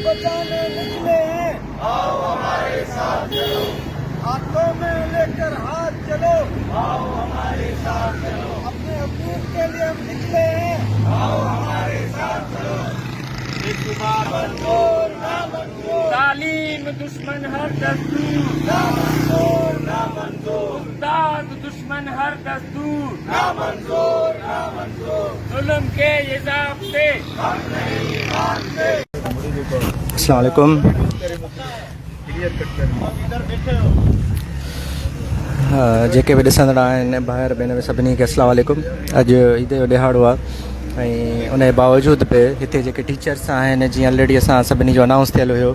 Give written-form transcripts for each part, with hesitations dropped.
बचाने निकले हैं, आओ हमारे साथ चलो। हाथों में लेकर हाथ चलो, आओ हमारे साथ चलो। अपने हकूक के लिए हम निकले हैं, आओ हमारे साथ चलो। मंजूर ना मंजूर, तालीम दुश्मन हर दस्तूर, ना मंजूर ना मंजूर, उस्ताद दुश्मन हर दस्तूर, ना मंजूर ना मंजूर। जुल्म के ये ज़ाब्ते हम नहीं मानते। अस्सलाम वालेकुम। जेके बि ॾिसंदड़ आहिनि भाइर भेनर सभिनी खे अस्सलाम वालेकुम। अॼु ईद जो ॾिहाड़ो आहे ऐं उन जे बावजूदि बि हिते जेके टीचर्स आहिनि, जीअं ऑलरेडी असां सभिनी जो अनाउंस थियल हुयो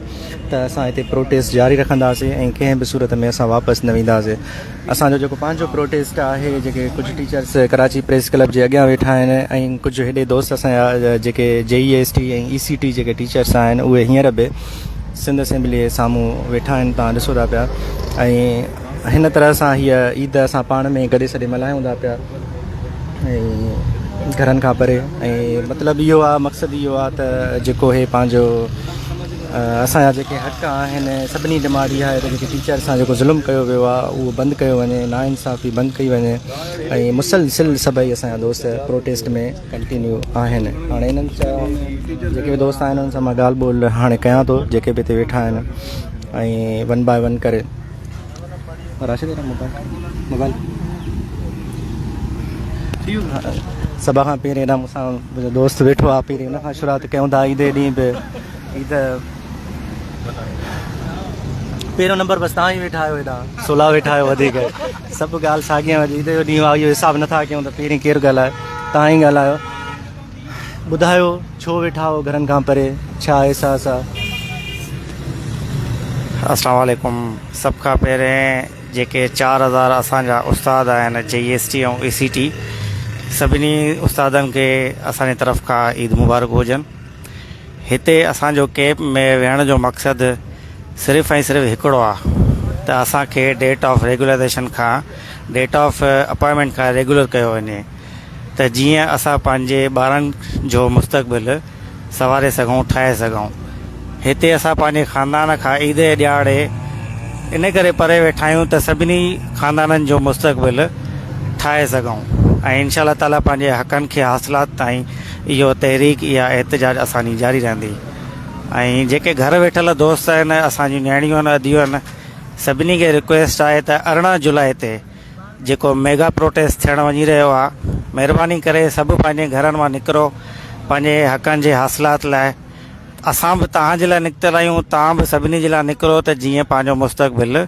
त असां हिते प्रोटेस्ट जारी रखंदासीं ऐं कंहिं बि सूरत में असां वापसि न वेंदासीं। असांजो जेको पंहिंजो प्रोटेस्ट आहे, जेके कुझु टीचर्स कराची प्रेस क्लब जे अॻियां वेठा आहिनि ऐं कुझु हेॾे दोस्त असांजा जेके JEST ऐं ECT जेके टीचर्स आहिनि, उहे हींअर बि सिंध असेंबली जे साम्हूं वेठा आहिनि, तव्हां ॾिसो था पिया। ऐं हिन तरह सां हीअ ईद असां पाण में गॾे सॾे मल्हायूं था पिया ऐं घरनि खां परे। ऐं मतिलबु इहो आहे, मक़सदु इहो आहे त जेको हे पंहिंजो असांजा जेके हक़ आहिनि, सभिनी डिमांड इहा आहे त जेके टीचर सां जेको ज़ुल्म कयो वियो आहे उहो बंदि कयो वञे, नाइंसाफ़ी बंदि कई वञे। ऐं मुसलसिल सभई असांजा दोस्त प्रोटेस्ट में कंटिन्यू आहिनि। हाणे इन्हनि सां जेके बि दोस्त आहिनि उन्हनि सां मां ॻाल्हि ॿोल हाणे कयां थो, जेके बि हिते वेठा आहिनि, ऐं 1 बाय 1 करे। राशिद मोबाइल सभ खां पहिरीं हेॾा मूंसां मुंहिंजो दोस्त वेठो आहे, पहिरीं हुन खां शुरूआति कयूं था। ईद ॾींहुं बि ईद पहिरियों नंबर बसि तव्हां ई वेठा आहियो, हेॾा 16 वेठा आहियो वधीक, सभु ॻाल्हि साॻियो आहे। ईद जो ॾींहुं आहे, इहो हिसाबु नथा कयूं त पहिरीं केरु ॻाल्हाए, तव्हां ई ॻाल्हायो। ॿुधायो छो वेठा हो घरनि खां परे, छा अहसासु आहे? अस्सलाम वालेकुम। सभ खां पहिरें जेके 4000 असांजा उस्ताद आहिनि JEST ऐं ECT, सभिनी उस्तादनि खे असांजी तरफ़ खां ईद मुबारक हुजनि। हिते असांजो कैंप में वेहण जो मक़सदु सिर्फ़ु ऐं सिर्फ़ु हिकिड़ो आहे त असांखे डेट ऑफ रेगुलराइज़ेशन खां, डेट ऑफ अपॉइंटमेंट खां रेगुलर कयो वञे, त जीअं असां पंहिंजे ॿारनि जो मुस्तक़बिल संवारे सघूं, ठाहे सघूं। हिते असां पंहिंजे ख़ानदान खां ईद जे ॾियारे इन करे परे वेठा आहियूं त सभिनी ख़ानदाननि जो मुस्तक़बिल ठाहे सघूं ऐं इंशाअल्लाह ताला पंहिंजे हक़नि खे हासिलात ताईं इहो तहरीक या एहतजाज असांजी जारी रहंदी। ऐं जेके घर वेठल दोस्त आहिनि, असांजी न्याणियूं आहिनि, अदियूं आहिनि, सभिनी खे रिक्वेस्ट आहे त 18 जुलाई ते जेको मेगा प्रोटेस्ट थियणु वञी रहियो आहे, महिरबानी करे सभु पंहिंजे घरनि मां निकिरो पंहिंजे हक़नि जे हासिलात लाइ। असां बि तव्हांजे लाइ निकितल आहियूं, तव्हां बि सभिनी जे लाइ निकिरो त जीअं पंहिंजो मुस्तक़बिल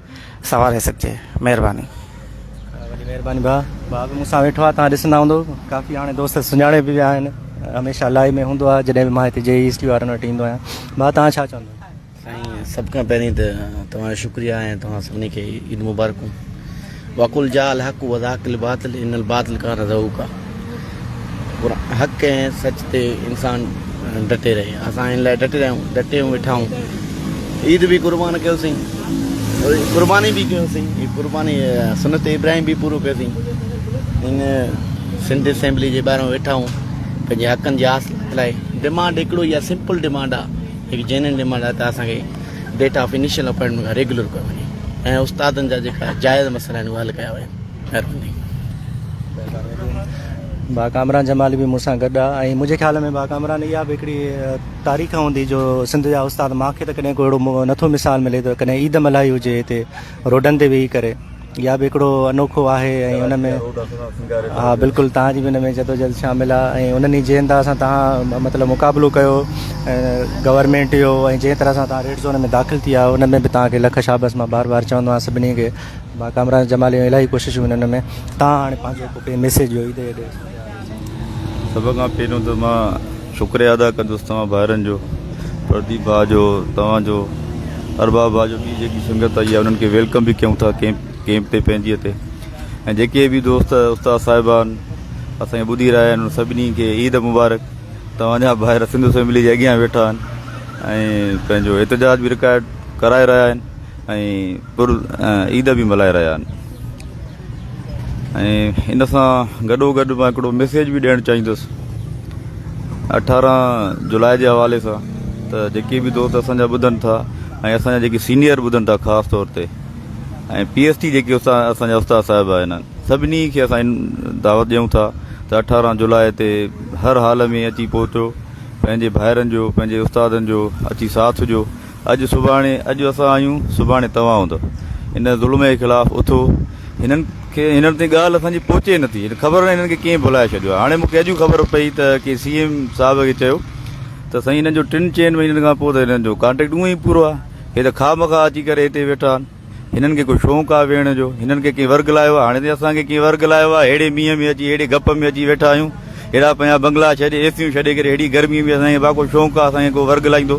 संवारे सघिजे। महिरबानी। वॾी महिरबानी। भाउ बि मूंसां वेठो आहे, तव्हां ॾिसंदा हूंदो, काफ़ी हाणे दोस्त सुञाणे बि विया आहिनि, हमेशह लाइव में हूंदो आहे जॾहिं बि मां हिते JEST वारनि वटि ईंदो आहियां। भाउ तव्हां छा चवंदो? साईं, सभ खां पहिरीं त तव्हांजो शुक्रिया ऐं तव्हां सभिनी खे ईद मुबारकूं। वकुल जाल हक़ वज़ाकिल बातिल इनल बातिल कान ज़हूका। हक़ ऐं सच ते इंसान डटे रहे, असां इन लाइ डटे रहियूं, डटे वेठा आहियूं। ईद बि क़ुर्बान कयोसीं, क़ुर्बानी बि कयोसीं, क़ुर्बानी सुनत इब्राहिम बि पूरो कयोसीं। इन सिंध असेंबली जे ॿाहिरां वेठा आहियूं पंहिंजे हक़नि जे हासिल लाइ। डिमांड हिकिड़ो ई आहे, सिंपल डिमांड आहे, हिकु जेन्युइन डिमांड आहे त असांखे डेट ऑफ इनिशियल अपॉइंटमेंट खां रेगुलर कयो वञे ऐं उस्तादनि जा जेका जाइज़ मसइला आहिनि उहे हल कया वञनि। महिरबानी। भाउ कामरान जमाली बि मूंसां गॾु आहे ऐं मुंहिंजे ख़्याल में भाउ कामरान इहा बि हिकिड़ी तारीख़ हूंदी जो सिंध जा उस्ताद, मूंखे त कॾहिं को अहिड़ो नथो मिसाल मिले त कॾहिं ईद मल्हाई हुजे हिते रोडनि ते वेही करे, इहा बि हिकिड़ो अनोखो आहे। ऐं हुन में हा बिल्कुलु तव्हांजी बि हिन में जदोजहद शामिल आहे ऐं उन्हनि जी जंहिं तरह सां तव्हां मतिलबु मुक़ाबिलो कयो गवर्नमेंट जो ऐं जंहिं तरह सां तव्हां रेड ज़ोन में दाख़िल थी विया, उन में बि तव्हांखे लख शाबस मां बार बार चवंदो आहियां सभिनी खे। भाउ कामरान जमाली इलाही कोशिशूं हिननि में, तव्हां हाणे पंहिंजो को मैसेज ॾियो ईद ॾे। सभ खां पहिरियों त मां शुक्रिया अदा कंदुसि तव्हां भाइरनि जो, प्रदीप भाउ जो, तव्हांजो, अरबाब भाउ जो, ॿी जेकी संगत आई आहे उन्हनि खे वेलकम बि कयूं था कैंप ते पंहिंजीअ ते। ऐं जेके बि दोस्त उस्ताद साहिबान असांखे ॿुधी रहिया आहिनि सभिनी खे ईद मुबारक। तव्हांजा ॿाहिरि सिंध असेंबली जे अॻियां वेठा आहिनि ऐं पंहिंजो एहतजाज बि रिकॉर्ड कराए रहिया आहिनि ऐं ईद बि मल्हाए रहिया आहिनि। ऐं इन सां गॾोगॾु मां हिकिड़ो मैसेज बि ॾियणु चाहींदुसि 18 जुलाई जे हवाले सां, त त जेके बि दोस्त असांजा ॿुधनि था ऐं असांजा जेके सीनियर ॿुधनि था ख़ासि तौर ते ऐं PhD जेके असांजा उस्ताद साहिब आहिनि सभिनी खे असां दावत ॾियूं था त 18 जुलाई ते हर हाल में अची पहुचो, पंहिंजे भाइरनि जो पंहिंजे उस्तादनि जो अची साथ ॾियो। अॼु असां आहियूं, सुभाणे तव्हां हूंदव। इन ज़ुल्म जे ख़िलाफ़ु उथो। हिननि ते ॻाल्हि असांजी पहुचे नथी, ख़बर न हिननि खे कीअं भुलाए छॾियो आहे। हाणे मूंखे अॼु ख़बर पई त की CM साहिब खे चयो त साईं हिननि जो 3-4 महीननि खां पोइ त हिननि जो कॉन्टेक्ट उअं ई पूरो आहे। हे त खामखा अची करे हिते वेठा आहिनि। हिननि खे कोई शौक़ु आहे वेहण जो, हिननि खे कीअं वर्ग लायो आहे। हाणे त असांखे कीअं वर्ग लायो आहे, अहिड़े मींहं में अची अहिड़े गप में अची वेठा आहियूं, अहिड़ा पंहिंजा बंगला छॾे एसियूं छॾे करे हेॾी गर्मी में असांखे बाक़ो शौक़ु आहे असांखे को वर्ग लाईंदो।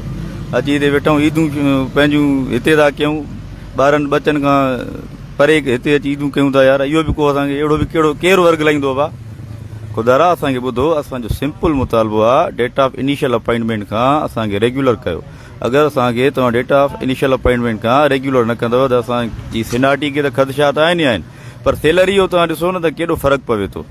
अची हिते वेठा आहियूं, ईदूं पंहिंजूं हिते था कयूं, ॿारनि बचनि खां परे हिते अची ईदूं कयूं था। यार इहो बि को असांखे अहिड़ो बि केरु वर्ग लाईंदो आहे। ख़ुदा असांखे ॿुधो, असांजो सिंपल मुतालबो आहे डेट ऑफ इनिशियल अपॉइंटमेंट खां असांखे रेगुलर कयो। अगरि असांखे तव्हां डेट ऑफ इनिशियल अपॉइंटमेंट खां रेगुलर न कंदव त असांजी सिनाटी खे त ख़दशात आहिनि ई आहिनि, पर सैलरी जो तव्हां ॾिसो न त केॾो फ़र्क़ु पवे थो।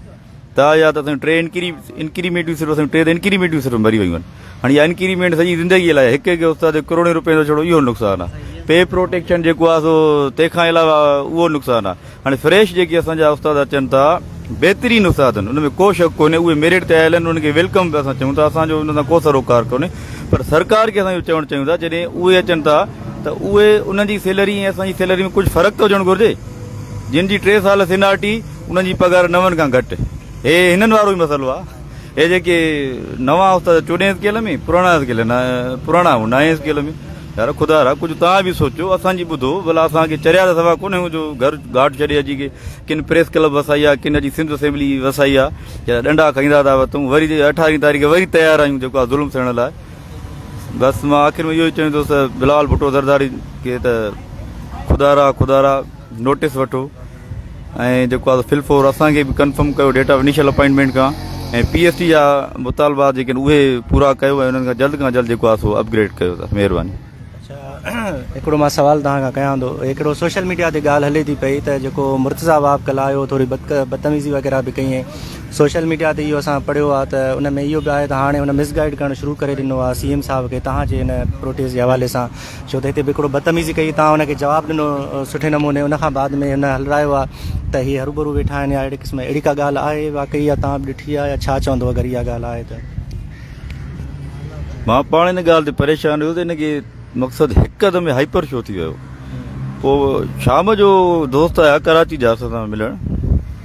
तव्हां या त असां 3 इंक्रीमेंटियूं सिर्फ़ु असां 3 इंक्रीमेंटियूं सिर्फ़ु मरी वयूं आहिनि। हाणे इहा इंक्रीमेंट सॼी ज़िंदगीअ लाइ हिकु उस्ताद करोड़े रुपए जो छॾो इहो नुक़सानु आहे। पे प्रोटेक्शन जेको आहे सो तंहिंखां अलावा उहो नुक़सानु आहे। हाणे फ्रेश जेके असांजा उस्ताद अचनि था, बहितरीनु उस्ताद आहिनि, उनमें को शक कोन्हे, उहे मेरिट ते आयल आहिनि, उनखे वेलकम बि असां चऊं था, असांजो उन सां को सरोकार कोन्हे। पर सरकार खे असां इहो चवणु चाहियूं था जॾहिं उहे अचनि था त उहे उन्हनि जी सैलरी ऐं असांजी सैलरी में कुझु फ़र्क़ु त हुजणु घुरिजे। जिन जी 3 साल सिनाटी उन्हनि जी पघार 9 खां घटि, हे हिननि वारो ई मसइलो आहे। हे जेके नवां उस्ताद 14 स्केल में, पुराणा स्केल पुराणा 9 स्केल में, यार ख़ुदा कुझु तव्हां बि सोचो, असांजी ॿुधो भला। असांखे चरिया त सवा कोन्हे जो घर घाट छॾे अची के किन प्रेस क्लब वसाई आहे, किन अची सिंध असेंबली वसाई आहे, या ॾंडा खाईंदा था वठूं, वरी 18 तारीख़ वरी तयारु आहियूं जेको आहे ज़ुल्म थियण लाइ। बसि मां आख़िर में इहो ई चवंदुसि बिलावल भुट्टो ज़रदारी खे त ख़ुदा नोटिस वठो ऐं जेको आहे फिलफोर असांखे बि कंफर्म कयो डेट ऑफ इनिशियल अपॉइंटमेंट खां, ऐं PhD जा मुतालबा जेके उहे पूरा कयो ऐं उन्हनि खां जल्द जेको आहे सो अपग्रेड कयो था। महिरबानी। हिकिड़ो मां सवाल तव्हां खां कयां थो। हिकिड़ो सोशल मीडिया ते ॻाल्हि हले थी पई त जेको मुर्तज़ा वाब कलायो थोरी बदतमीज़ी वग़ैरह बि कई। सोशल मीडिया ते इहो असां पढ़ियो आहे त उन में इहो बि आहे त हाणे हुन मिसगाइड करणु शुरू करे ॾिनो आहे CM साहिब खे तव्हांजे हिन प्रोटेस्ट जे हवाले सां, छो त हिते बि हिकिड़ो बदतमीज़ी कई, तव्हां हुनखे जवाबु ॾिनो सुठे नमूने, उनखां बाद में हुन हलरायो आहे त हीअ हरूभरू वेठा आहिनि या अहिड़े क़िस्म अहिड़ी का ॻाल्हि आहे वाक़ई, या तव्हां बि ॾिठी आहे, या छा चवंदो अगरि इहा ॻाल्हि आहे त? मां पाण हिन ॻाल्हि ते परेशान हुयो त हिनखे मक़सदु हिकदमि हाइपर छो थी वियो। पोइ शाम जो दोस्त आया कराची जा असां सां मिलण,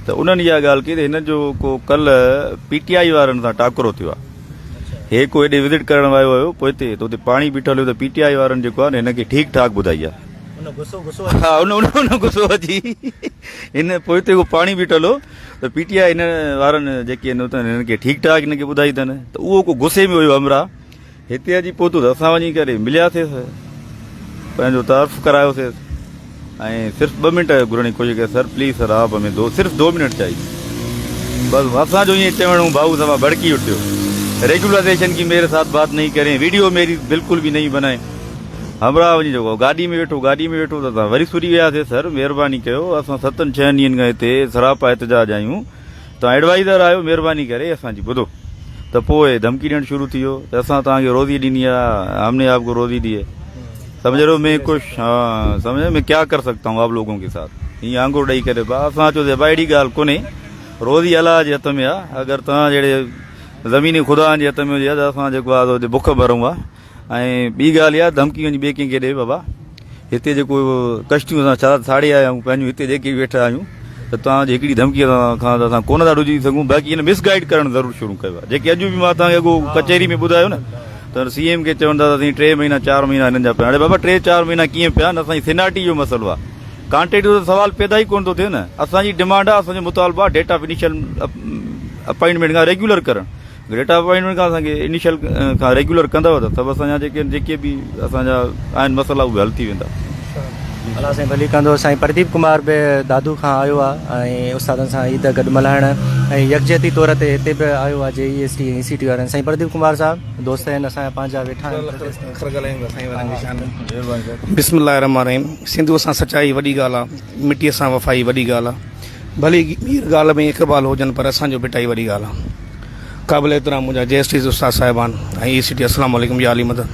त उन्हनि इहा ॻाल्हि कई त हिन जो को कल्ह PTI वारनि सां टाकरो थियो आहे। हे को हेॾे विज़िट करणु वियो हुयो, पोइ हिते त हुते पाणी बीठल हुयो त PTI वारनि जेको आहे न हिनखे ठीकु ठाक ॿुधाई आहे। हा, उन गुस्सो अची हिन पोइ हिते को पाणी बीठल हो त PTI हिन वारनि जेके आहिनि हिनखे ठीकु ठाक हिनखे ॿुधाई अथनि, त उहो को गुस्से में हुयो हमरा। हिते अची पहुतो त असां वञी करे मिलियासीं, पंहिंजो तारीफ़ करायोसीं ऐं सिर्फ़ु 2 मिंट घुरणी कोशिशि कई, सर प्लीज़ सर आप हमें सिर्फ़ु 2 मिनट चाहिए। बस असांजो ईअं चवणु भाऊ सभा भड़की उठियो, रेगुलराइजेशन की मेरे साथ बात नहीं करें, वीडियो मेरी बिल्कुल भी नहीं बनाए। हमरा वञी जेको गाॾी में वेठो त असां वरी सुरी वियासीं, सर महिरबानी कयो, असां 7-6 ॾींहंनि खां हिते सरापा एहतजाज आहियूं, तव्हां एडवाइज़र आहियो, महिरबानी करे असांजी ॿुधो। त पोइ धमकी ॾियणु शुरू थी वियो त असां तव्हांखे रोज़ी ॾिनी आहे, हमने आपको रोज़ी दी है, समझ रहे हो मैं कुछ, हाँ समझ मैं क्या कर सकता हूँ आप लोगों के साथ, हीअं आंगुर ॾेई करे असां चयोसीं भाई अहिड़ी ॻाल्हि कोन्हे, रोज़ी अलाह जे हथ में आहे, अगरि तव्हां जहिड़े ज़मीनी ख़ुदा जे हथ में हुजे त असां जेको आहे बुख भरूं आहे। ऐं ॿी ॻाल्हि इहा धमकी वञी ॿिए कंहिंखे ॾे बाबा, हिते जेको कश्तियूं असां छा साड़े आया आहियूं पंहिंजूं हिते जेके वेठा आहियूं, त तव्हांजी हिकिड़ी धमकीअ खां त असां कोन था ॾुझी सघूं। बाक़ी हिन मिसगाइड करणु ज़रूरु शुरू कयो आहे, जेके अॼु बि मां तव्हांखे अॻो कचहरी में ॿुधायो न, त CM खे चवंदा असीं 3 महीना 4 महीना हिननि जा पिया। हाणे बाबा 3-4 महीना कीअं पिया, न असांजी सिनाटी जो मसइलो आहे, कॉन्ट्रेक्ट जो त सवाल पैदा ई कोन थो थिए न। असांजी डिमांड आहे, असांजो मुतालबो आहे डेट ऑफ इनिशियल अपॉइंटमेंट खां रेगुलर करणु। डेट ऑफ अपॉइंटमेंट खां असांखे इनिशियल खां रेगुलर कंदव त सभु असांजा जेके बि असांजा आहिनि मसइला उहे हल थी वेंदा। अलाह साईं भली कंदो। साईं प्रदीप कुमार बि दादू खां आयो आहे ऐं उस्तादनि सां ईद गॾु मल्हाइण ऐं यकजहती तौर ते हिते बि आयो आहे JEST ECT वारनि। साईं प्रदीप कुमार साहिबु दोस्त आहिनि असांजा पंहिंजा वेठा आहिनि। बिस्मिल्लाहिर्रहमानिर्रहीम। सिंधू सां सचाई वॾी ॻाल्हि आहे, मिटीअ सां वफ़ाई वॾी ॻाल्हि आहे। भली हीअ ॻाल्हि में इक़बाल हुजनि पर असांजो पिटाई वॾी ॻाल्हि आहे। क़ाबिल एतिराम मुंहिंजा JST उस्ताद साहिबान ऐं ECT अस्सलाम वालेकुम या अली मदद।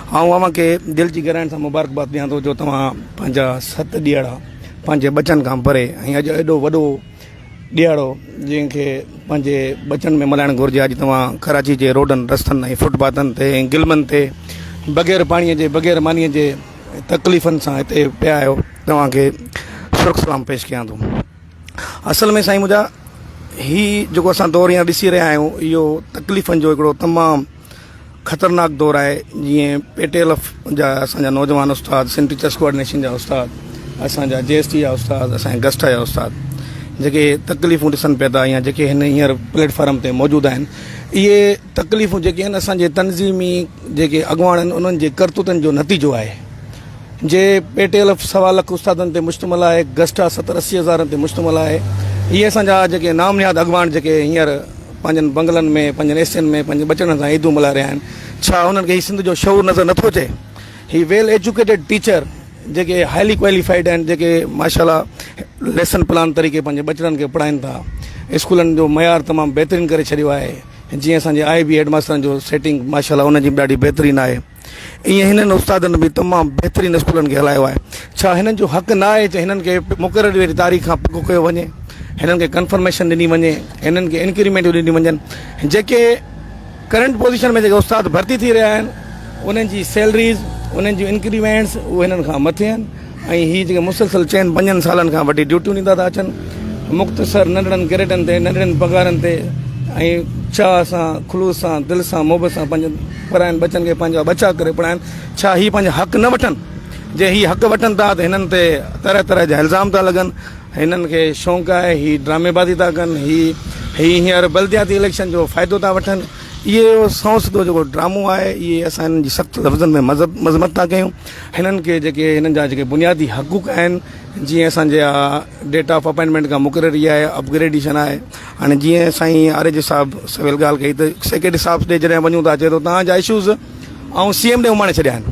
अव्हांखे दिलि जी गहराइण सां मुबारकबाद ॾियां थो जो तव्हां पंहिंजा 7 ॾियारा पंहिंजे बचनि खां परे ऐं अॼु एॾो वॾो ॾियारो जंहिंखे पंहिंजे बचनि में मल्हाइणु घुरिजे। अॼु तव्हां कराची जे रोडनि रस्तनि ऐं फुटपाथनि ते ऐं गिलमनि ते बग़ैर पाणीअ जे बग़ैर मानीअ जे तकलीफ़ुनि सां हिते पिया आहियो। तव्हांखे शुक्र सलाम पेश कयां थो। असल में साईं मुंहिंजा हीउ जेको असां दौर हींअर ॾिसी रहिया आहियूं इहो तकलीफ़ुनि जो हिकिड़ो तमामु ख़तरनाक दौर आहे। जीअं पेटेलफ जा असांजा नौजवान उस्ताद, सिंध टीचर्स कोऑर्डिनेशन जा उस्ताद, असांजा JST जा उस्ताद, असांजा गस्टा जा उस्ताद जेके तकलीफ़ूं ॾिसनि पिया था या जेके हिन हींअर प्लेटफॉर्म ते मौजूदु आहिनि, इहे तकलीफ़ूं जेके आहिनि असांजे तनज़ीमी जेके अॻुवान आहिनि उन्हनि जे करतूतनि जो नतीजो आहे। जे पेटेलफ 1.25 लख उस्तादनि ते मुश्तमिल आहे, गस्टा 70-80 हज़ारनि ते मुश्तमिल आहे। इहे असांजा जेके नामनियाद अॻुवान जेके हींअर पंहिंजनि बंगलनि में, पंहिंजनि एसियनि में पंहिंजे बचनि सां ईदूं मल्हाए रहिया आहिनि, छा उन्हनि खे हीउ सिंध जो शऊर नज़र नथो अचे? ही वेल एजुकेटेड टीचर जेके हाईली क्वालिफाइड आहिनि, जेके माशाल्लाह लेसन प्लान तरीक़े पंहिंजे बचड़नि खे पढ़ाइनि था, स्कूलनि जो मयार तमामु बहितरीनु करे छॾियो आहे। जीअं असांजे IB हेडमास्टरनि जो सेटिंग माशाल्लाह उनजी बि ॾाढी बहितरीनु आहे। ईअं हिननि उस्तादनि बि तमामु बहितरीनु स्कूलनि खे हलायो आहे। छा हिननि जो हक़ न आहे त हिननि खे मुक़ररु तारीख़ खां पको कयो वञे, हिननि खे कंफर्मेशन ॾिनी वञे, हिननि खे इंक्रीमेंटूं ॾिनी वञनि? जेके करंट पोज़ीशन में जेके उस्ताद भर्ती थी रहिया आहिनि उन्हनि जी सैलरीज़, उन्हनि जूं इंक्रीमेंट्स उहे हिननि खां मथे आहिनि। ऐं हीअ जेके मुसलसल 4-5 सालनि खां वठी ड्यूटियूं ॾींदा था अचनि मुख़्तसर नंढड़नि कैरेटनि ते, नंढड़नि पघारनि ते, ऐं चाह सां, ख़ुलूस सां, दिलि सां, मोहबत सां पंहिंजनि पढ़ाइनि बचनि खे पंहिंजा बचा करे पढ़ाइनि। छा हीअ पंहिंजा हक़ न वठनि? जे हीअ हक़ वठनि था त हिननि ते तरह तरह जा इल्ज़ाम था लॻनि, हिननि खे शौक़ु आहे, हीअ ड्रामेबाज़ी था कनि, हींअर बल्दियाती इलेक्शन जो फ़ाइदो था वठनि। इहो संसदो जेको ड्रामो आहे इहे असां हिननि जी सख़्तु लफ़्ज़नि में मज़म्मत था कयूं। हिननि खे जेके हिननि जा जेके बुनियादी हक़ूक़ आहिनि, जीअं असांजा डेट ऑफ अपॉइंटमेंट खां मुक़ररी आहे, अपग्रेडेशन आहे। हाणे जीअं साईं RJ साहिबु सवेल ॻाल्हि कई त सेक्रेटरी साहिब ॾे जॾहिं वञूं था अचे थो तव्हांजा इशूज़ ऐं CM ॾे उमाणे छॾिया आहिनि।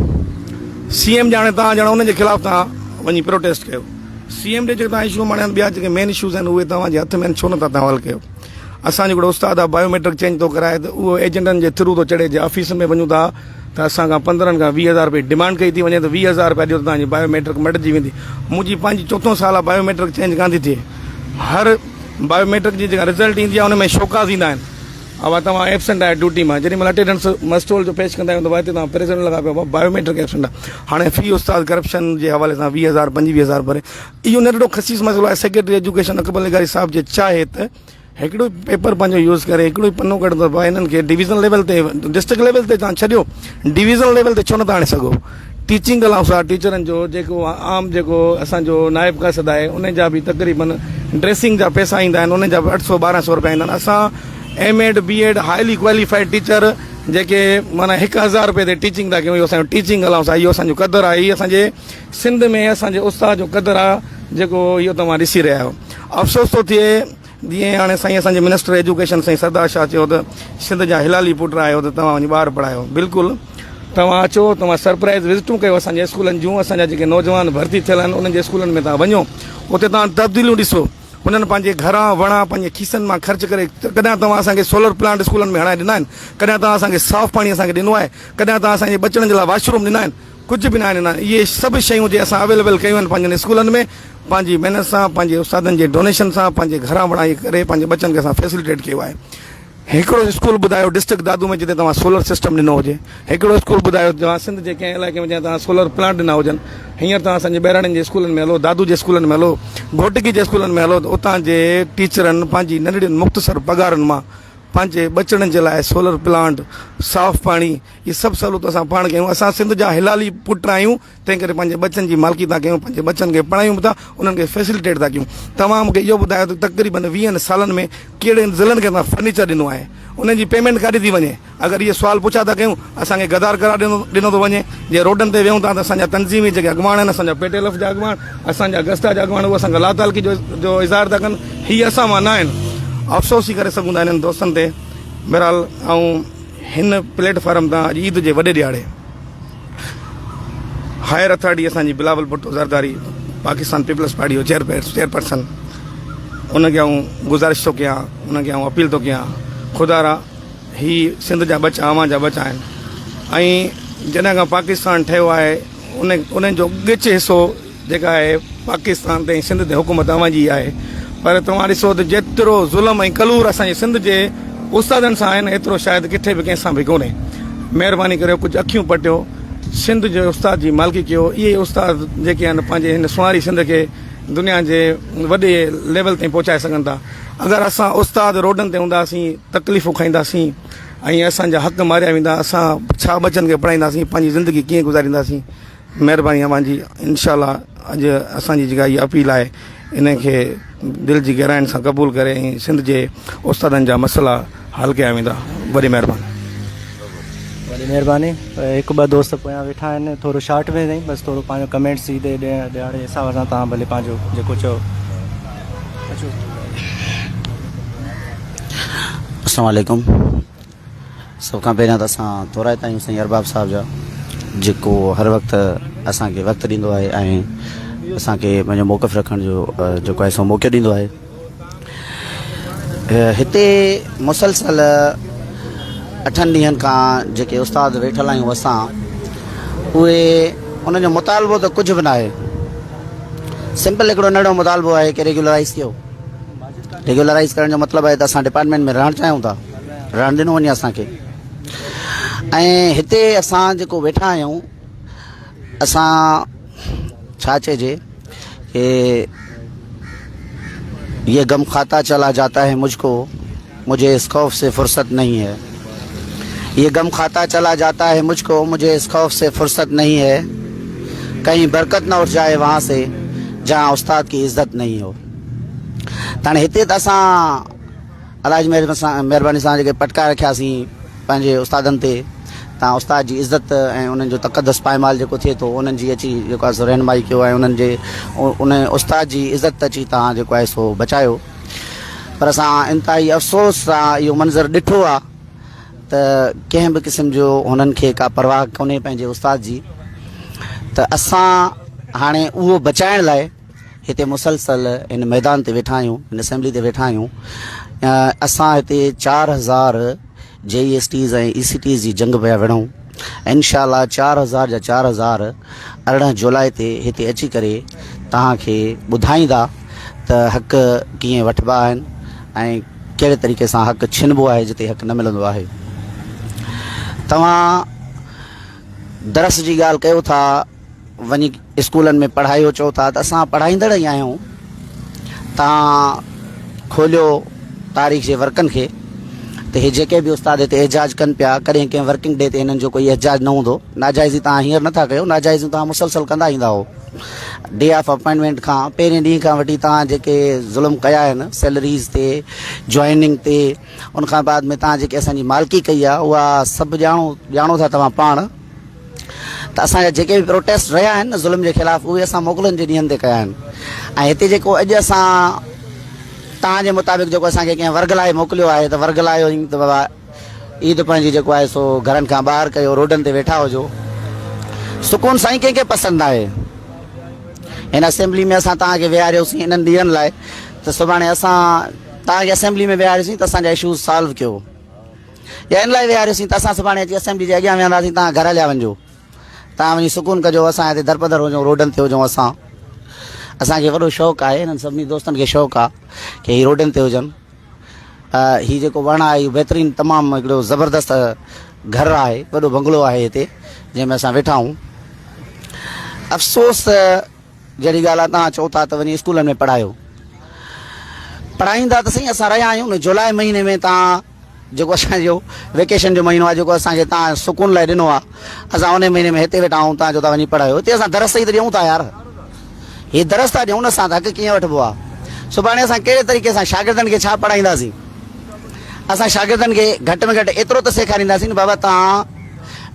CM ॼाणे तव्हां ॼाणे उनजे ख़िलाफ़ु तव्हां वञी प्रोटेस्ट कयो। CM ॾे जेके तव्हां इशू उमाणिया आहिनि, ॿिया जेके मेन इशूज़ आहिनि उहे तव्हांजे हथ में छो नथा तव्हां हल कयो? असांजो हिकिड़ो उस्ताद आहे बायोमेट्रिक चेंज थो कराए त उहो एजेंटनि जे थ्रू थो चढ़े। जे ऑफिस में वञूं था त असांखां 15 खां 20 हज़ार रुपए डिमांड कई थी वञे त 20 हज़ार रुपया ॾियो त तव्हांजी बायोमेट्रिक मटिजी वेंदी। मुंहिंजी पंहिंजी 4 साल आहे बायोमेट्रिक चेंज कान थी थिए। हर बायोमेट्रिक जी जेका रिज़ल्ट ईंदी आहे उन में शौक़ाज़ ईंदा आहिनि। अब तव्हां एबसेंट आहे ड्यूटी मां, जेॾी महिल अटेंडेंस मस्टोल जो पेश कंदा आहियूं त हिते तव्हां प्रेज़ेंट लॻा पियो बायोमेट्रिक एबसेंट आहे। हाणे फी उस्ताद करप्शन जे हवाले सां 20 हज़ार 25 हज़ार भरे। इहो नंढिड़ो ख़सीस मसइलो आहे। सेक्रेटरी एजुकेशन अकबर लेगारी साहिब जे चाहे त हिकिड़ो पेपर पंहिंजो यूज़ करे, हिकिड़ो ई पनो कढंदो आहे, हिननि खे डिवीज़न लेवल ते, डिस्ट्रिक्ट लेवल ते तव्हां छॾियो, डिवीज़न लेवल ते छो नथा आणे सघो? टीचिंग अलाउंस आहे टीचरनि जो, जेको आम जेको असांजो नाइब कासिद आहे उन जा बि तक़रीबन ड्रेसिंग जा पैसा ईंदा आहिनि, उन जा बि 800-1200 रुपया ईंदा आहिनि। असां MAd BAd highly qualified teacher जेके माना 1000 रुपये ते टीचिंग था कयूं, इहो असांजो टीचिंग अलाउंस आहे, इहो असांजो क़दुरु आहे। इहो असांजे सिंध में असांजे उस्ताद जो क़दुरु आहे जेको इहो तव्हां ॾिसी रहिया आहियो। अफ़सोस थो थिए जीअं हाणे साईं असांजे मिनिस्टर एजुकेशन साईं सरदार शाह चयो त सिंध जा हिलाली पुट आहियो त तव्हां वञी ॿार पढ़ायो। बिल्कुलु तव्हां अचो, तव्हां सरप्राइज़ विज़िटूं कयो असांजे स्कूलनि जूं। असांजा जेके नौजवान भर्ती थियल आहिनि उन्हनि जे स्कूलनि में तव्हां वञो, उते तव्हां तब्दीलियूं ॾिसो। उन्हनि पंहिंजे घरां वणा पंहिंजे खीसनि मां ख़र्च करे, कॾहिं तव्हां असांखे सोलर प्लांट स्कूलनि में हणाए ॾिना आहिनि, कॾहिं तव्हां असांखे साफ़ पाणी असांखे ॾिनो आहे, कॾहिं तव्हां असांजे बचड़नि जे लाइ वॉशरूम ॾिना आहिनि, कुझु बि न ॾिना आहिनि। इहे सभु शयूं जे असां अवेलेबल कयूं आहिनि पंहिंजनि स्कूलनि में, पंहिंजी महिनत सां, पंहिंजे उस्तादनि जे डोनेशन सां, पंहिंजे घरां वणाई करे पंहिंजे बचनि खे असां फैसिलिटेट कयो आहे। हिकिड़ो स्कूल ॿुधायो डिस्ट्रिक्ट दादू में जिते तव्हां सोलर सिस्टम ॾिनो हुजे, हिकिड़ो स्कूल ॿुधायो तव्हां सिंध जे कंहिं इलाइक़े में जंहिं तव्हां सोलर प्लांट ॾिना हुजनि। हींअर तव्हां असांजे बहिराणनि जे स्कूलनि में हलो, दादू जे स्कूलनि में हलो, घोटकी जे स्कूलनि में हलो, त उतां जे टीचरनि पंहिंजी नंढड़ियुनि मुख़्तसर पघारनि मां पंहिंजे बचड़नि जे लाइ सोलर प्लांट, साफ़ पाणी, इहे सभु सहूलियतूं असां पाण कयूं। असां सिंध जा हिलाली पुट आहियूं, तंहिं करे पंहिंजे बचनि जी मालिकी था कयूं, पंहिंजे बचनि खे पढ़ायूं था, उन्हनि खे फैसिलिटेट था कयूं। तव्हां मूंखे इहो ॿुधायो त तक़रीबन 20 सालनि में कहिड़े ज़िलनि खे तव्हां फर्नीचर ॾिनो आहे, उनजी पेमेंट काॾे थी वञे? अगरि इहे सुवाल पुछा था कयूं, असांखे गदार करार ॾिनो थो वञे। जे रोडनि ते वेहूं था त असांजा तनज़ीमी जेके अॻुवान आहिनि, असांजा पेटेलफ जा अॻुवान, असांजा गस्ता जा अॻुवान, उहे असांखे लातालकी जो इज़हार था कनि। हीअ असां मां न आहिनि। अफ़सोस ई करे सघूं था हिननि दोस्तनि ते। बहरहाल ऐं हिन प्लेटफॉर्म तां अॼु ईद जे वॾे ॾियारे हायर अथॉरिटी असांजी बिलावल भुट्टो ज़रदारी, पाकिस्तान पीपल्स पार्टी जो चेयरपर्सन, उनखे आऊं गुज़ारिश थो कयां, उनखे आऊं अपील थो कयां, ख़ुदा रा ही सिंध जा बचा, अवां जा बचा आहिनि, ऐं जॾहिं खां पाकिस्तान ठहियो आहे उन्हनि जो ॻिच हिसो जेका आहे पाकिस्तान ते सिंध ते हुकूमत अवंजी आहे। पर तव्हां ॾिसो त जेतिरो ज़ुल्म ऐं कलूर असांजे सिंध जे उस्तादनि सां आहिनि एतिरो शायदि किथे बि कंहिंसां बि कोन्हे। महिरबानी करे कुझु अखियूं पटियो, सिंध जे उस्ताद जी मालिकी कयो। इहे उस्ताद जेके आहिनि पंहिंजे हिन सुवारी सिंध खे दुनिया जे वॾे लेवल ताईं पहुचाए सघनि था। अगरि असां उस्ताद रोडनि ते हूंदासीं, तकलीफ़ूं खाईंदासीं ऐं असांजा हक़ मारिया वेंदा, असां छा बचनि खे पढ़ाईंदासीं, पंहिंजी ज़िंदगी कीअं गुज़ारींदासीं। महिरबानी अवांजी, इनशाला अॼु असांजी जेका इहा अपील आहे इन खे दिलि जी गहराइनि सां क़बूल करे ऐं सिंध जे उस्तादनि जा मसइला हल कया वेंदा। वॾी महिरबानी। वॾी महिरबानी। हिकु ॿ दोस्त पोयां वेठा आहिनि, थोरो शार्ट में साईं, बसि थोरो पंहिंजो कमेंट्स सीधे ॾियारे हिसाब सां तव्हां भले पंहिंजो जेको चओ। अस्सलाम वालेकुम। सभ खां पहिरियां त असां तोराए ताईं साईं अरबाब साहिब जा, जेको हर वक़्तु असांखे वक़्तु ॾींदो आहे ऐं असांखे पंहिंजो मौक़िफ़ रखण जो जेको आहे सो मौक़ो ॾींदो आहे। हिते मुसलसल 8 ॾींहंनि खां जेके उस्ताद वेठल आहियूं असां, उहे उन्हनि जो मुतालबो त कुझु बि न आहे। सिंपल हिकिड़ो नंढो मुतालबो आहे कि रेगुलराइज़ कयो। रेगुलराइज़ करण जो मतिलबु आहे त असां डिपार्टमेंट में रहणु चाहियूं था, रहणु ॾिनो वञे असांखे। ऐं हिते असां जेको वेठा आहियूं, असां छा चइजे कि ये गम खाता चला जाता है मुझको, मुझे इस खौफ से फुर्सत नहीं है। ये गम खाता चला जाता है मुझको, मुझे इस खौफ से फुर्सत नहीं है। कहीं बरकत न उठ जाए वहाँ से जहाँ उस्ताद की इज़्ज़त नहीं हो। ताणे हिते त असां अलाह जी महिरबानी सां जेके पटका रखियासीं पंहिंजे उस्तादनि ते, तव्हां उस्ताद जी इज़त ऐं उन्हनि जो तक़दस पायमाल जेको थिए थो, उन्हनि जी अची जेको आहे सो रहनुमाई कयो ऐं उन्हनि जे उन उस्ताद जी इज़त अची तव्हां जेको आहे सो बचायो। पर असां इंतिहाई अफ़सोस सां इहो मंज़र ॾिठो आहे त कंहिं बि क़िस्म जो हुननि खे का परवाह कोन्हे पंहिंजे उस्ताद जी। त असां हाणे उहो बचाइण लाइ हिते मुसलसल हिन मैदान ते वेठा आहियूं, हिन असेंबली ते वेठा आहियूं। असां हिते 4000 JESTs ऐं ECTs जी जंग पिया विढ़ूं। इंशाअल्लाह 4000 जा 4000 18 जुलाई ते हिते अची करे तव्हांखे ॿुधाईंदा त हक़ कीअं वठिबा आहिनि ऐं कहिड़े तरीक़े सां हक़ छिनबो आहे जिते हक़ न मिलंदो आहे। तव्हां दरस जी ॻाल्हि कयो था, वञी स्कूलनि में पढ़ायो चओ था, त असां पढ़ाईंदड़ ई आहियूं। तव्हां खोलियो तारीख़ जे वर्कनि खे, त हे जेके बि उस्ताद हिते एजाज कनि पिया, कॾहिं कंहिं वर्किंग डे ते हिननि जो कोई एजाज न हूंदो। नाजाइज़ी तव्हां हींअर नथा कयो, नाजाइज़ी तव्हां मुसलसल कंदा ईंदा हो। डे ऑफ अपॉइंटमेंट खां पहिरें ॾींहं खां वठी तव्हां जेके ज़ुल्म कया आहिनि सैलरीज़ ते, जॉइनिंग ते, उनखां बाद में तव्हां जेके असांजी मालिकी कई आहे उहा सभु ॼाणो था तव्हां पाण। त असांजा जेके बि प्रोटेस्ट रहिया आहिनि न ज़ुल्म जे ख़िलाफ़ु, उहे असां मोकलनि जे ॾींहंनि ते कया आहिनि। ऐं हिते जेको अॼु असां तव्हांजे मुताबिक़ जेको असांखे कंहिं वर्ग लाइ मोकिलियो आहे, त वर्ग लाइ त बाबा ईद पंहिंजी जेको आहे सो घरनि खां ॿाहिरि कयो, रोडनि ते वेठा हुजो। सुकून साईं कंहिंखे पसंदि आहे। हिन असेंबली में असां तव्हांखे विहारियोसीं इन्हनि ॾींहंनि लाइ, त सुभाणे असां तव्हांखे असेंबली में विहारियोसीं त असांजा इशूज़ सॉल्व कयो, या इन लाइ विहारियोसीं त असां सुभाणे अची असेंबली जे अॻियां वेहंदासीं, तव्हां घर हलिया वञो, तव्हां वञी सुकून कजो, असां हिते दरपदर हुजूं, रोडनि ते हुजूं। असांखे वॾो शौक़ु आहे, हिननि सभिनी दोस्तनि खे शौक़ु आहे की हीअ रोडनि ते हुजनि। हीउ जेको वणु आहे इहो बहितरीनु तमामु हिकिड़ो ज़बरदस्त घरु आहे, वॾो बंगलो आहे हिते जंहिंमें असां वेठा आहियूं। अफ़सोस जहिड़ी ॻाल्हि आहे, तव्हां चओ था त वञी स्कूलनि में पढ़ायो, पढ़ाईंदा त सही, असां रहिया आहियूं न। जुलाई महीने में तव्हां जेको असांजो वेकेशन जो महीनो आहे, जेको असांखे तव्हां सुकून लाइ ॾिनो आहे, असां उन महीने में हिते वेठा आहियूं, तव्हां जो था वञी पढ़ायो। हिते असां दरस ई त ॾियूं था यार, हीअ दरस था ॾियूं न, असां त हक़ कीअं वठिबो आहे। सुभाणे असां कहिड़े तरीक़े सां शागिर्दनि खे छा पढ़ाईंदासीं। असां शागिर्दनि खे घटि में घटि एतिरो त सेखारींदासीं न, बाबा तव्हां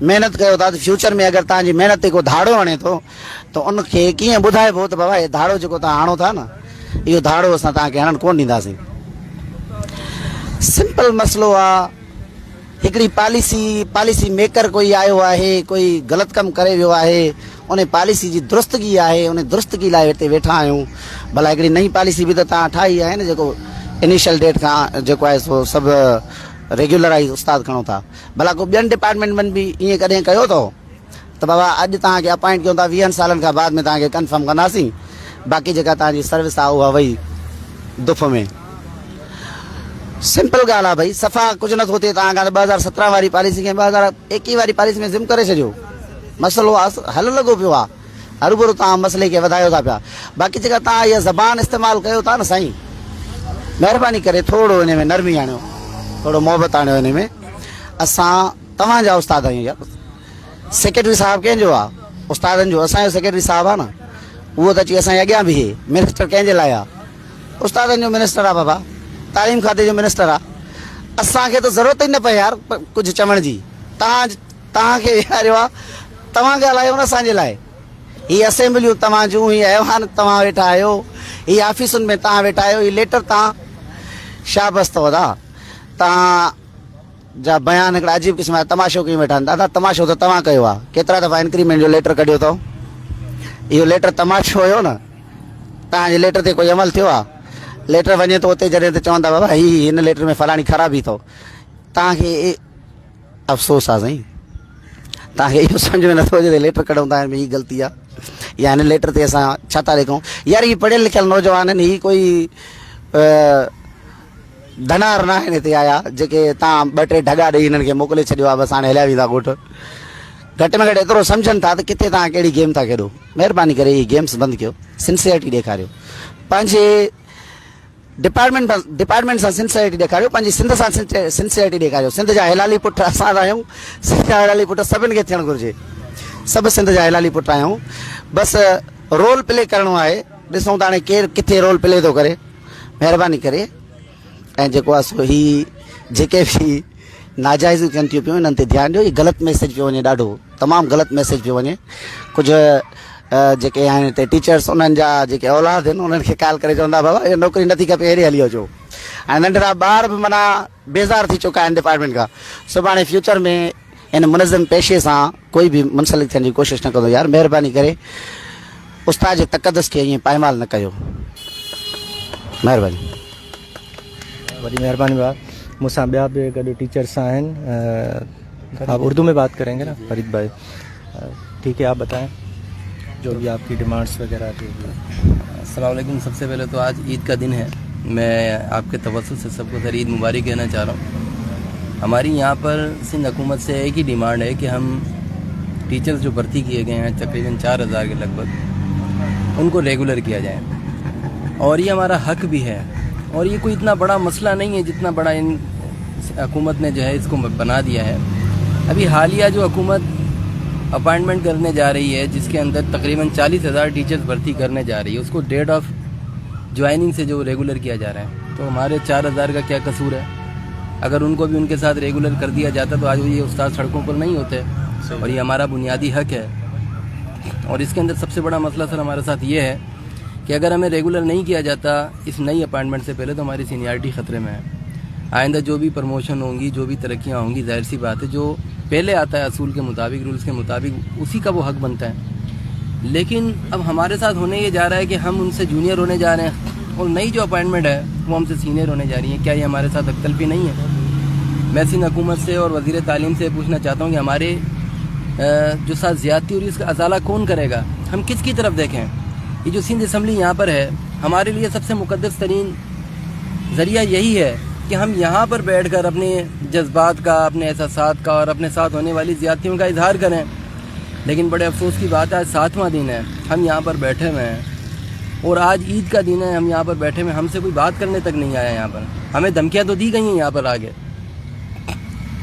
महिनत कयो था, त फ्यूचर में अगरि तव्हांजी महिनत ते को धाड़ो हणे थो त उनखे कीअं ॿुधाइबो त बाबा हे धाड़ो जेको तव्हां हणो था न, इहो धाड़ो असां तव्हांखे हणणु कोन ॾींदासीं। सिंपल मसइलो आहे। हिकिड़ी पॉलिसी मेकर कोई आयो आहे, कोई ग़लति कमु करे वियो आहे, उन पॉलिसी जी दुरुस्तगी आहे, उन दुरुस्तगी लाइ हिते वेठा आहियूं। भला हिकिड़ी नई पॉलिसी बि त तव्हां ठाही आहे न, जेको इनिशियल डेट खां जेको आहे सो सभु रेगुलराइज़ उस्ताद खणो था। भला को ॿियनि डिपार्टमेंट में बि ईअं कॾहिं कयो अथव? तो बाबा अॼु तव्हांखे अपॉइंट कयूं था 20 सालनि खां बाद में तव्हांखे कंफर्म कंदासीं बाक़ी जेका तव्हांजी सर्विस आहे उहा वई दुफ़ में सिंपल ॻाल्हि आहे भई सफ़ा कुझु नथो थिए तव्हां खां 2017 वारी पॉलिसी खे 2021 वारी पॉलिसी में ज़िम करे छॾियो मसइलो हल लॻो पियो आहे हरूभरू तव्हां मसइले खे वधायो था पिया बाक़ी जेका तव्हां इहा ज़बान इस्तेमालु कयो था न साईं महिरबानी करे थोरो हिन में नरमी आणियो थोरो मोहबत आणियो हिन में असां तव्हांजा उस्ताद आहियूं यार सेक्रेटरी साहिबु कंहिंजो आहे उस्तादनि जो असांजो सेक्रेटरी साहिबु आहे न उहो त अची असांजे अॻियां बीहे मिनिस्टर कंहिंजे लाइ आहे उस्तादनि जो मिनिस्टर आहे बाबा तालीम खाते जो मिनिस्टर आहे असांखे त ज़रूरत ई न पए यार कुझु चवण जी तव्हांखे विहारियो आहे तव्हां ॻाल्हायो न असांजे लाइ हीअ असेंबलियूं तव्हां जूं हीअ ऐवान तव्हां वेठा आहियो हीअ ऑफिसुनि में तव्हां वेठा आहियो हीअ लेटर तव्हां शाबस अथव तव्हां जा बयान हिकिड़ा अजीब क़िस्म जा तमाशो कयूं वेठा आहिनि दादा तमाशो त तव्हां कयो आहे केतिरा दफ़ा इंक्रीमेंट जो लेटर कढियो अथव इहो लेटर तमाशो हुयो न तव्हांजे लेटर ते कोई अमल थियो आहे लेटर वञे थो उते जॾहिं त चवंदा बाबा हिन लेटर में फलाणी ख़राबी अथव तव्हांखे अफ़सोस आहे साईं तव्हांखे इहो सम्झ में नथो अचे लेटर कढूं था हिन में हीअ ग़लती आहे या हिन लेटर ते असां छा था लिखूं यार हीअ पढ़ियल लिखियल नौजवान आहिनि हीअ कोई धनार न आहिनि हिते आया जेके तव्हां 2-3 ढगा ॾेई हिननि खे मोकिले छॾियो आहे बसि हाणे हलिया वेंदा ॻोठ घटि में घटि एतिरो सम्झनि था त किथे तव्हां कहिड़ी गेम था खेॾो महिरबानी करे हीअ गेम्स बंदि कयो सिंसियरिटी ॾेखारियो पंहिंजे डिपार्टमेंट सां सिंसियरिटी ॾेखारियो पंहिंजी सिंध सां सिंसियरिटी ॾेखारियो सिंध जा हिलाली पुट असां आहियूं सिंध जा हिलाली पुट सभिनि खे थियणु घुरिजे सभु सिंध जा हिलाली पुट आहियूं बसि रोल प्ले करिणो आहे ॾिसूं था हाणे केरु किथे रोल प्ले थो करे महिरबानी करे ऐं जेको आहे सो ही जेके बि नाजाइज़ियूं थियनि थियूं पियूं इन्हनि ते ध्यानु ॾियो हीअ ग़लति मैसेज पियो वञे ॾाढो तमामु ग़लति मैसेज पियो वञे कुझु जेके आहिनि हिते टीचर्स उन्हनि जा जेके औलाद आहिनि उन्हनि खे कॉल करे चवंदा बाबा इहा नौकिरी नथी खपे हेॾे हली अचो ऐं नंढड़ा ॿार बि माना बेज़ार थी चुका आहिनि डिपार्टमेंट खां सुभाणे फ्यूचर में इन मुनज़िम पेशे सां कोई बि मुंसलिक थियण जी कोशिशि न कंदो यार महिरबानी करे उस्ताद जे तक़दस खे ईअं पायमाल न कयो महिरबानी बड़ी मेहरबानी बात मुझसे ॿिया बि गॾु टीचर्स आहिनि आप उर्दू में बात करेंगे ना फरीद भाई ठीक है आप बताएं जो भी आपकी डिमांड्स वगैरह थी अस्सलाम वालेकुम सबसे पहले तो आज ईद का दिन है मैं आपके तवज्जुह से सबको सर ईद मुबारक कहना चाह रहा हूँ हमारी यहाँ पर सिंध हुकूमत से एक ही डिमांड है कि हम टीचर्स जो भर्ती किए गए हैं तकरीबन 4000 के लगभग उनको रेगुलर किया जाए और ये हमारा हक भी है और ये कोई इतना बड़ा मसला नहीं है जितना बड़ा इन हुकूमत ने जो है इसको बना दिया है अभी हालिया जो हुकूमत अपॉइंटमेंट करने जा रही है जिसके अंदर तकरीबन 40,000 टीचर्स भर्ती करने जा रही है उसको डेट ऑफ ज्वाइनिंग से जो रेगुलर किया जा रहा है तो हमारे 4000 का क्या कसूर है अगर उनको भी उनके साथ रेगुलर कर दिया जाता तो आज ये उस्ताद सड़कों पर नहीं होते और ये हमारा बुनियादी हक है और इसके अंदर सबसे बड़ा मसला सर हमारे साथ ये है कि अगर हमें रेगुलर नहीं किया जाता इस नई अपॉइंटमेंट से पहले तो हमारी सीनियरिटी ख़तरे में है आइंदा जो भी प्रमोशन होंगी जो भी तरक्कियाँ होंगी जाहिर सी बात है जो पहले आता है असूल के मुताबिक रूल्स के मुताबिक उसी का वो हक बनता है लेकिन अब हमारे साथ होने ये जा रहा है कि हम उनसे जूनियर होने जा रहे हैं और नई जो अपॉइंटमेंट है वो हमसे सीनियर होने जा रही है क्या ये हमारे साथ हकतलफी नहीं है मैं सिंध हुकूमत से और वज़ीर तालीम से पूछना चाहता हूँ कि हमारे जो साथ ज़्यादती और इसका अजाला कौन करेगा हम किसकी तरफ देखें ये जो सिंध असम्बली यहाँ पर है हमारे लिए सबसे मुक़द्दस तरीन ज़रिया यही है कि हम यहाँ पर बैठकर अपने जज्बात का अपने एहसासात का और अपने साथ होने वाली ज़्यादतियों का इजहार करें लेकिन बड़े अफसोस की बात है आज 7वां दिन है हम यहाँ पर बैठे हुए हैं और आज ईद का दिन है हम यहाँ पर बैठे हुए हमसे कोई बात करने तक नहीं आया यहाँ पर हमें धमकियाँ तो दी गई हैं यहाँ पर आगे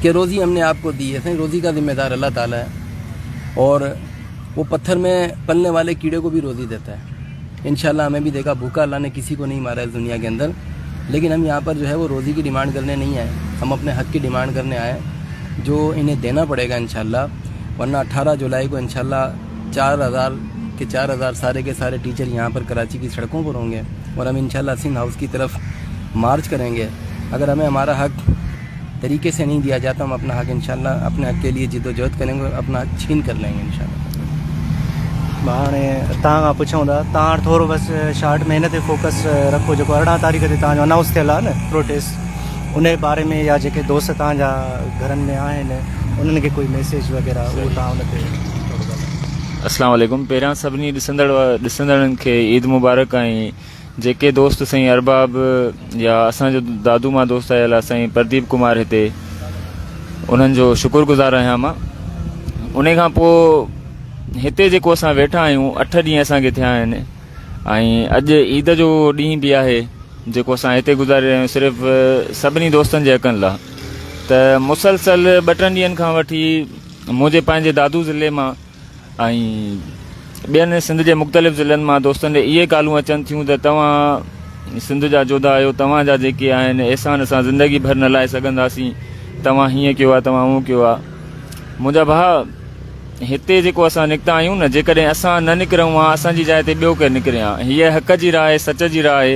कि रोज़ी हमने आपको दी है रोज़ी का ज़िम्मेदार अल्लाह ताला है और वो पत्थर में पलने वाले कीड़े को भी रोज़ी देता है इंशाल्लाह हमें भी देखा भूखा अल्लाह ने किसी को नहीं मारा इस दुनिया के अंदर लेकिन हम यहाँ पर जो है वो रोज़ी की डिमांड करने नहीं आए हम अपने हक़ की डिमांड करने आए जो इन्हें देना पड़ेगा इंशाल्लाह वरना 18 जुलाई को इंशाल्लाह 4000 सारे के सारे टीचर यहाँ पर कराची की सड़कों पर होंगे और हम इंशाल्लाह सिंध हाउस की तरफ मार्च करेंगे अगर हमें हमारा हक़ तरीके से नहीं दिया जाता हम अपना हक़ इंशाल्लाह अपने हक़ के लिए जिद्दोजहद करेंगे और अपना हक़ छीन कर लेंगे इंशाल्लाह हाणे तव्हां खां पुछूं था तव्हां थोरो बसि शार्ट में हिन ते फोकस रखो जेको 18 तारीख़ ते तव्हांजो अनाउंस थियल आहे न प्रोटेस्ट उन जे बारे में या जेके दोस्त तव्हांजा घरनि में आहिनि उन्हनि खे कोई मैसेज वग़ैरह उहो तव्हां उन ते अस्सलाम वालेकुम। पहिरियां सभिनी ॾिसंदड़नि खे ईद मुबारक। ऐं जेके दोस्त साईं अरबाब या असांजो दादू मां दोस्त आयल आहे साईं प्रदीप कुमार हिते, उन्हनि जो शुक्रगुज़ार आहियां मां। उन खां पोइ हिते जेको असां वेठा आहियूं 8 ॾींहं असांखे थिया आहिनि ऐं अॼु ईद जो ॾींहुं बि आहे जेको असां हिते गुज़ारे रहिया आहियूं सिर्फ़ु सभिनी दोस्तनि जे हक़नि लाइ। त मुसलसल 2-3 ॾींहंनि खां वठी मुंहिंजे पंहिंजे दादू ज़िले मां ऐं ॿियनि सिंध जे मुख़्तलिफ़ ज़िलनि मां दोस्तनि ॾे इहे ॻाल्हियूं अचनि थियूं त तव्हां सिंध जा जोधा आहियो, तव्हांजा जेके आहिनि एहसान असां ज़िंदगी भर न लाहे सघंदासीं, तव्हां हीअं कयो आहे, तव्हां हूअं कयो आहे। मुंहिंजा भाउ, हिते जेको असां निकिता आहियूं न, जेकॾहिं असां न निकिरूं हा असांजी जाइ ते ॿियो केरु निकिरे हा। हीअ हक़ जी राह आहे, सच जी राह आहे।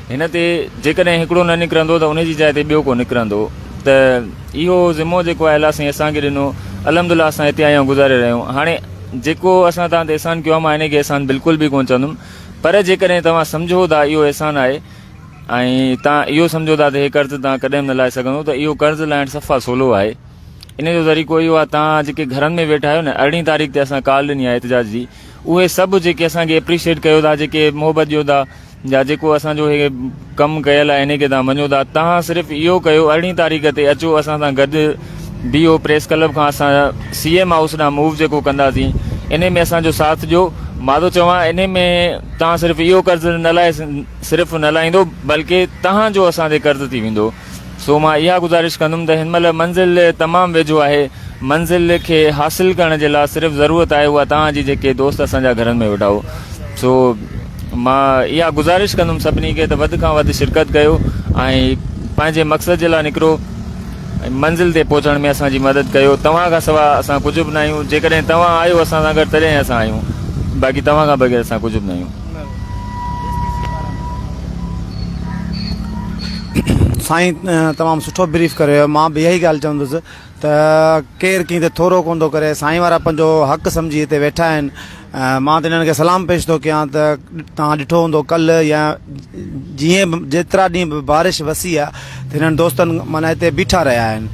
हिन ते जेकॾहिं हिकिड़ो न निकिरंदो त उनजी जाइ ते ॿियो को निकिरंदो। त इहो ज़िमो जेको आहे अलाह साईं असांखे ॾिनो, अल्हम्दुलिल्लाह असां हिते आहियूं, गुज़ारे रहिया आहियूं। हाणे जेको असां तव्हां ते एहसान कयो आहे, मां हिनखे एहसान बिल्कुलु बि कोन चवंदुमि, पर जेकॾहिं तव्हां सम्झो था इहो एहसान आहे ऐं तव्हां इहो सम्झो था त हे कर्ज़ु तव्हां कॾहिं न लाहे सघंदो, त इहो कर्ज़ु लाहिणु सफ़ा सवलो आहे। इन जो ज़रीक़ो इहो आहे, तव्हां जेके घरनि में वेठा आहियो न, 18 तारीख़ ते असां कॉल ॾिनी आहे एहतिजाज जी, उहे सभु जेके असांखे एप्रिशिएट कयो था, जेके मोहबत ॾियो था, या जेको असांजो हे कमु कयल आहे हिनखे तव्हां मञो था, तव्हां सिर्फ़ु इहो कयो 18 तारीख़ ते अचो असां सां गॾु बीहो प्रेस क्लब खां असां CM हाउस ॾांहुं मूव जेको कंदासीं, इन में असांजो साथ ॾियो। मां थो चवां इन में तव्हां सिर्फ़ु इहो कर्ज़ु न लाहे सिर्फ़ु न लाहींदो, बल्कि तव्हांजो असां ते कर्ज़ु थी वेंदो। सो मां इहा गुज़ारिश कंदुमि त हिन महिल मंज़िल तमामु वेझो आहे। मंज़िल खे हासिलु करण जे लाइ सिर्फ़ु ज़रूरत आहे उहा तव्हांजी जेके दोस्त असांजा घरनि में वेठा हो। सो मां इहा गुज़ारिश कंदुमि सभिनी खे त वधि खां वधि शिरकत कयो ऐं पंहिंजे मक़सद जे लाइ निकिरो, मंज़िल ते पहुचण में असांजी मदद कयो। तव्हां खां सवाइ असां कुझु बि न आहियूं। जेकॾहिं तव्हां आहियो असां सां गॾु तॾहिं असां आहियूं, बाक़ी तव्हां खां बग़ैर असां कुझु बि न आहियूं। साईं तमामु सुठो ब्रीफ करियो। मां बि इहा ई ॻाल्हि चवंदुसि त केरु कीअं त थोरो कोन थो करे, साईं वारा पंहिंजो हक़ सम्झी हिते वेठा आहिनि। मां त हिननि खे सलाम पेश थो कयां त तव्हां ॾिठो हूंदो कल्ह या जीअं जेतिरा ॾींहं बि बारिश वसी आहे त हिननि दोस्तनि माना हिते बीठा रहिया आहिनि।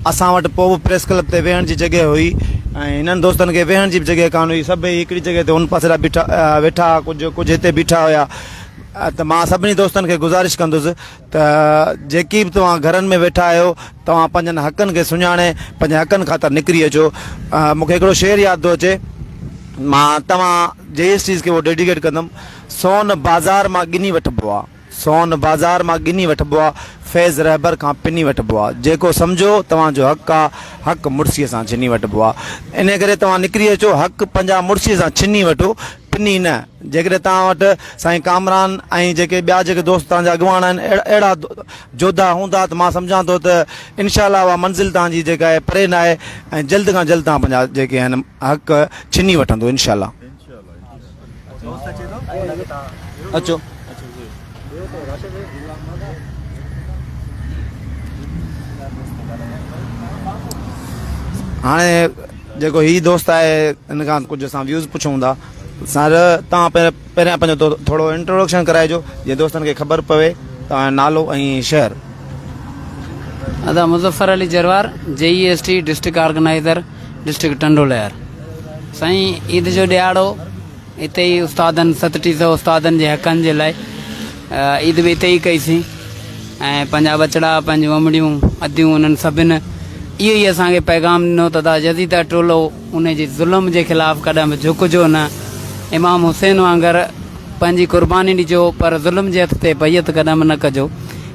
असां वटि पोइ बि प्रेस क्लब ते वेहण जी जॻह हुई ऐं हिननि दोस्तनि खे वेहण जी बि जॻह कान हुई। सभई हिकिड़ी जॻह ते हुन पासे वेठा, कुझु हिते बीठा हुया। त मां सभिनी दोस्तनि खे गुज़ारिश कंदुसि त जेकी बि तव्हां घरनि में वेठा आहियो, तव्हां पंहिंजनि हक़नि खे सुञाणे पंहिंजे हक़नि ख़ातिर निकिरी अचो। मूंखे हिकिड़ो शेर यादि थो अचे, मां तव्हां JSTs खे उहो डेडिकेट कंदुमि। सोन बाज़ार मां गिनी वठिबो आहे, सोन बाज़ार मां गिनी वठिबो आहे, फैज़ रहबर खां पिनी वठिबो आहे। जेको सम्झो तव्हांजो हक़ु आहे, हक़ु मुड़सीअ सां छिनी वठिबो आहे। इन करे तव्हां निकिरी अचो, हक़ु पंहिंजा मुड़सीअ सां छिनी वठो, पिनी न। जेकॾहिं तव्हां वटि साईं कामरान ऐं जेके ॿिया जेके दोस्त तव्हांजा अॻुवान आहिनि अहिड़ा जोधा हूंदा त मां सम्झां थो त इनशाला उहा मंज़िल तव्हांजी जेका आहे परे न आहे ऐं जल्द खां जल्द तव्हां पंहिंजा जेके आहिनि हक़ छिनी वठंदो इनशाला। अचो हाणे जेको ही दोस्त आहे हिन खां कुझु असां व्यूज़ पुछूं था। सर तव्हां पहिरियां पंहिंजो थोरो इंट्रोडक्शन कराइजो जीअं दोस्तनि खे ख़बर पवे, तव्हांजो नालो ऐं शहर। अदा Muzaffar Ali जरवार, JEST district organiser, district टंडोलयार। साईं ईद जो ॾियारो हिते ई उस्तादनि 3700 उस्तादनि जे हक़नि जे लाइ ईद बि हिते ई कईसीं ऐं पंहिंजा बचड़ा, पंहिंजूं अमड़ियूं, अदियूं, उन्हनि सभिनि इहो ई असांखे पैगाम ॾिनो त यज़ीद टोलो उन जे ज़ुल्म जे ख़िलाफ़ु कॾहिं बि झुकिजो न। इमाम हुसैन वांगुरु पंहिंजी क़ुर्बानी ॾिजो, पर ज़ुल्म जे हथ ते बैयत कदम न कजो।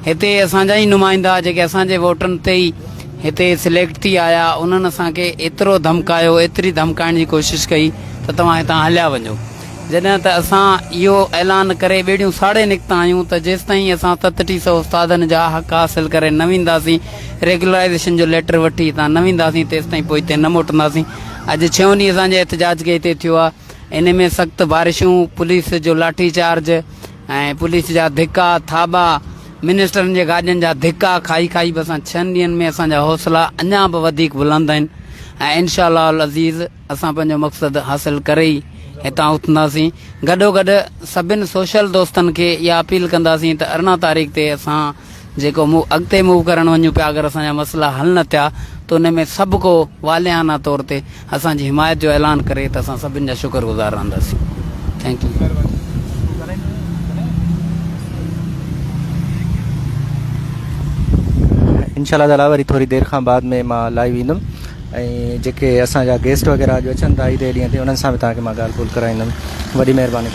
हिते असांजा ई नुमाइंदा जेके असांजे वोटनि ते ई हिते सिलेक्ट थी आया, उन्हनि असांखे एतिरो धमकायो, एतिरी धमकाइण जी कोशिशि कई त तव्हां हितां हलिया वञो। जॾहिं त असां इहो ऐलान करे ॿेड़ियूं साड़े निकिता आहियूं त जेसि ताईं असां 3700 उस्तादनि जा हक़ हासिल करे न वेंदासीं, रेगुलराइज़ेशन जो लेटर वठी हितां न वेंदासीं, तेसि ताईं पोइ हिते न मोटंदासीं। अॼु 6 ॾींहं असांजे एहतिजाज खे हिते थियो आहे। इन में सख़्तु बारिशूं, पुलिस जो लाठी चार्ज ऐं पुलिस जा धिका थाबा, मिनिस्टरनि जे गाॾियुनि जा धिका खाई खाई बि असां 6 ॾींहंनि में असांजा हौसला अञा बि वधीक बुलंद आहिनि ऐं इनशाअल्लाह अज़ीज़ असां पंहिंजो मक़सदु हासिलु करे ई हितां उथंदासीं। गॾोगॾु सभिनि सोशल दोस्तनि खे इहा अपील कंदासीं त 18 तारीख़ ते असां जेको अॻिते मूव करणु वञूं पिया, अगरि असांजा मसइला हल न थिया त उन में सभु को वालियाना तौर ते असांजी हिमायत जो ऐलान करे त असां सभिनि जा शुक्रगुज़ार रहंदासीं। Thank U. इंशाल्लाह ताला वरी थोरी देरि खां बाद में मां लाइव ईंदुमि ऐं जेके असांजा गेस्ट वग़ैरह अॼु अचनि था ईद ॾींहं ते उन्हनि सां बि तव्हांखे मां ॻाल्हि ॿोल कराईंदुमि। वॾी महिरबानी।